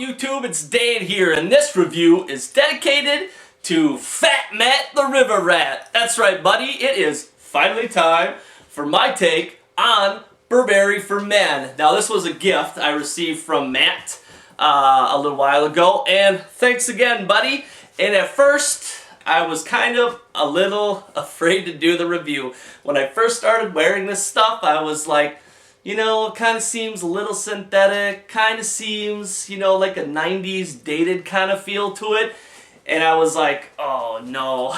YouTube? It's Dan here, and this review is dedicated to Fat Matt the River Rat. That's right, buddy. It is finally time for my take on Burberry For Men. Now, this was a gift I received from Matt a little while ago, and thanks again, buddy. And at first, I was kind of a little afraid to do the review. When I first started wearing this stuff, I was like, you know, it kind of seems a little synthetic, kind of seems, you know, like a 90s dated kind of feel to it. And I was like, oh no,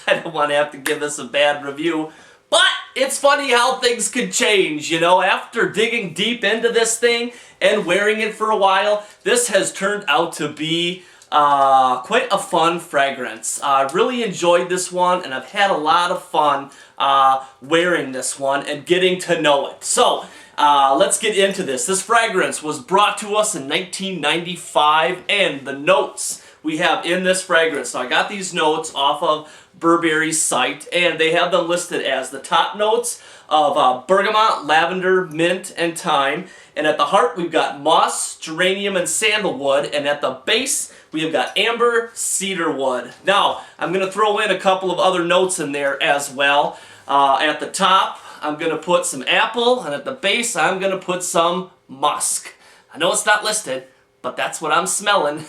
I don't want to have to give this a bad review. But it's funny how things could change, you know. After digging deep into this thing and wearing it for a while, this has turned out to be quite a fun fragrance. I really enjoyed this one, and I've had a lot of fun wearing this one and getting to know it. So, let's get into this. This fragrance was brought to us in 1995, and the notes we have in this fragrance. So I got these notes off of Burberry's site, and they have them listed as the top notes of bergamot, lavender, mint, and thyme. And at the heart, we've got moss, geranium, and sandalwood. And at the base, we have got amber, cedarwood. Now, I'm going to throw in a couple of other notes in there as well. At the top, I'm going to put some apple, and at the base, I'm going to put some musk. I know it's not listed, but that's what I'm smelling.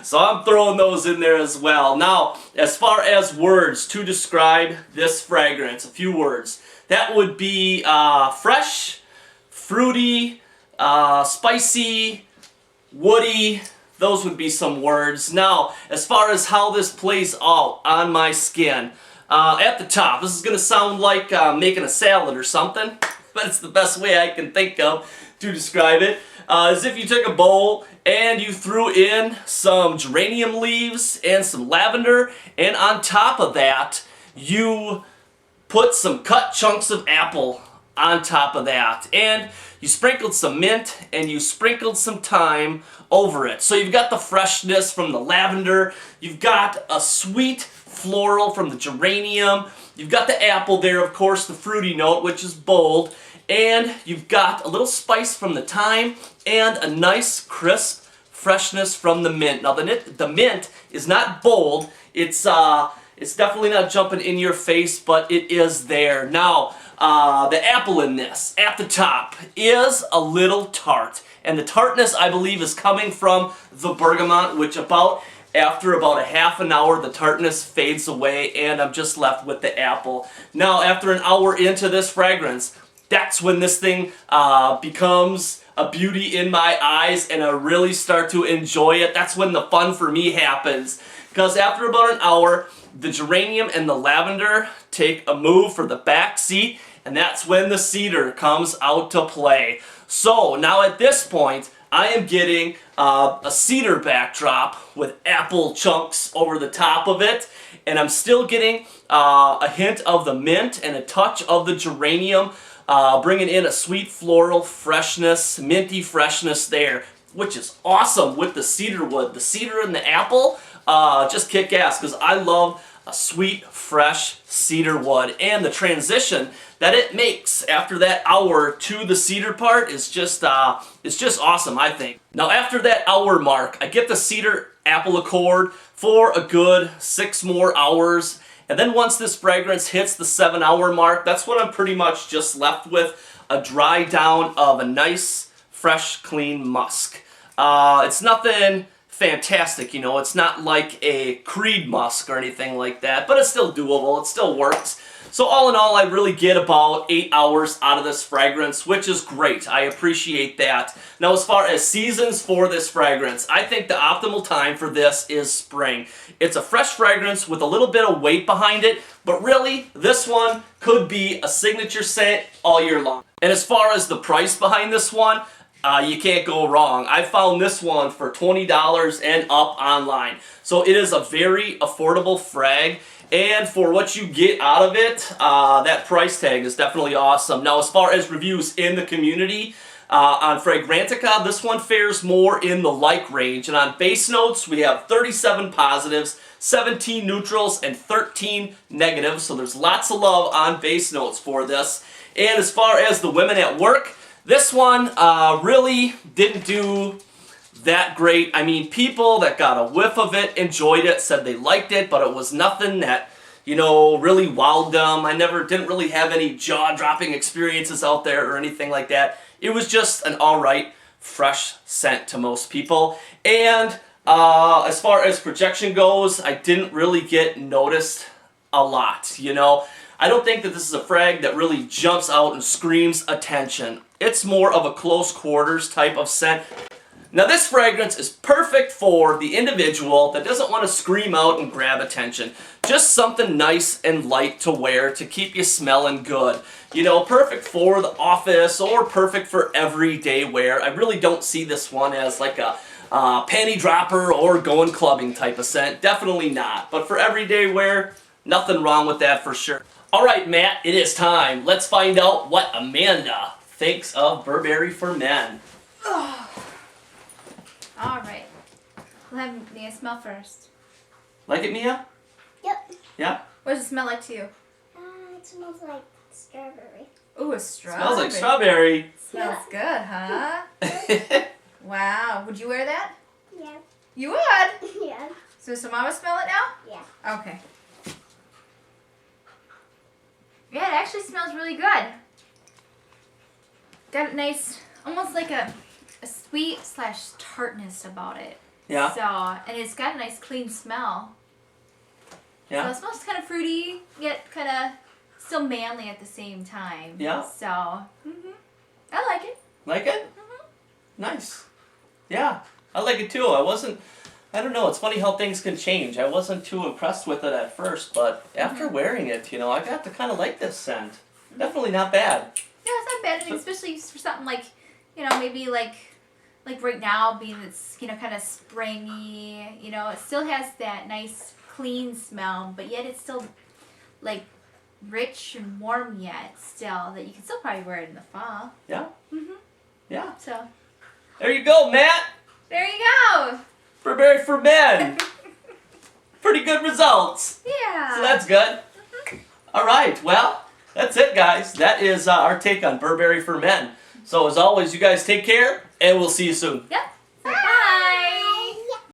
So I'm throwing those in there as well. Now, as far as words to describe this fragrance, a few words. That would be fresh, fruity, spicy, woody. Those would be some words. Now, as far as how this plays out on my skin, at the top, this is going to sound like making a salad or something, but it's the best way I can think of to describe it. As if you took a bowl and you threw in some geranium leaves and some lavender, and on top of that, you put some cut chunks of apple on top of that, and you sprinkled some mint and you sprinkled some thyme over it. So you've got the freshness from the lavender, you've got a sweet floral from the geranium, you've got the apple there, of course, the fruity note, which is bold, and you've got a little spice from the thyme and a nice crisp freshness from the mint. Now the mint is not bold, it's definitely not jumping in your face, but it is there. Now, the apple in this, at the top, is a little tart. And the tartness, I believe, is coming from the bergamot, which after about a half an hour, the tartness fades away, and I'm just left with the apple. Now, after an hour into this fragrance, that's when this thing becomes a beauty in my eyes, and I really start to enjoy it. That's when the fun for me happens. Because after about an hour, the geranium and the lavender take a move for the back seat, and that's when the cedar comes out to play. So now at this point, I am getting a cedar backdrop with apple chunks over the top of it, and I'm still getting a hint of the mint and a touch of the geranium, bringing in a sweet floral freshness, minty freshness there, which is awesome with the cedar wood. The cedar and the apple just kick ass, because I love a sweet, fresh cedar wood, and the transition that it makes after that hour to the cedar part is just it's just awesome, I think. Now, after that hour mark, I get the cedar apple accord for a good 6 more hours, and then once this fragrance hits the 7-hour mark, that's when I'm pretty much just left with a dry down of a nice, fresh, clean musk. It's nothing fantastic, you know, it's not like a Creed musk or anything like that, but it's still doable, it still works. So all in all, I really get about 8 hours out of this fragrance, which is great. I appreciate that. Now, as far as seasons for this fragrance, I think the optimal time for this is spring. It's a fresh fragrance with a little bit of weight behind it, but really, this one could be a signature scent all year long. And as far as the price behind this one, you can't go wrong. I found this one for $20 and up online. So it is a very affordable frag, and for what you get out of it, that price tag is definitely awesome. Now, as far as reviews in the community, on Fragrantica, this one fares more in the like range. And on base notes, we have 37 positives, 17 neutrals, and 13 negatives. So there's lots of love on base notes for this. And as far as the women at work, this one really didn't do that great. I mean, people that got a whiff of it enjoyed it, said they liked it, but it was nothing that, you know, really wowed them. I didn't really have any jaw-dropping experiences out there or anything like that. It was just an alright, fresh scent to most people. And as far as projection goes, I didn't really get noticed a lot, you know. I don't think that this is a frag that really jumps out and screams attention. It's more of a close quarters type of scent. Now this fragrance is perfect for the individual that doesn't want to scream out and grab attention. Just something nice and light to wear to keep you smelling good. You know, perfect for the office or perfect for everyday wear. I really don't see this one as like a panty dropper or going clubbing type of scent. Definitely not. But for everyday wear, nothing wrong with that for sure. Alright, Matt, it is time. Let's find out what Amanda thinks of Burberry For Men. Alright. We'll have Mia smell first. Like it, Mia? Yep. Yeah? What does it smell like to you? It smells like strawberry. Ooh, a strawberry. Smells like strawberry. Smells good, huh? Wow. Would you wear that? Yeah. You would? Yeah. So Mama smell it now? Yeah. Okay. Yeah, it actually smells really good. Got a nice, almost like a sweet / tartness about it. Yeah. So, and it's got a nice clean smell. Yeah. So it smells kind of fruity, yet kind of still manly at the same time. Yeah. So, I like it. Like it? Nice. Yeah, I like it too. I don't know, it's funny how things can change. I wasn't too impressed with it at first, but after wearing it, you know, I got to kind of like this scent. Definitely not bad. Yeah, it's not bad, and especially for something like, you know, maybe like right now, being it's, you know, kind of springy, you know, it still has that nice clean smell, but yet it's still like rich and warm yet still, that you can still probably wear it in the fall. Yeah? Yeah. So, There you go, Matt! there you go! Burberry For Men! Pretty good results. Yeah. So that's good. Alright, well, that's it, guys. That is our take on Burberry For Men. So as always, you guys take care, and we'll see you soon. Yep.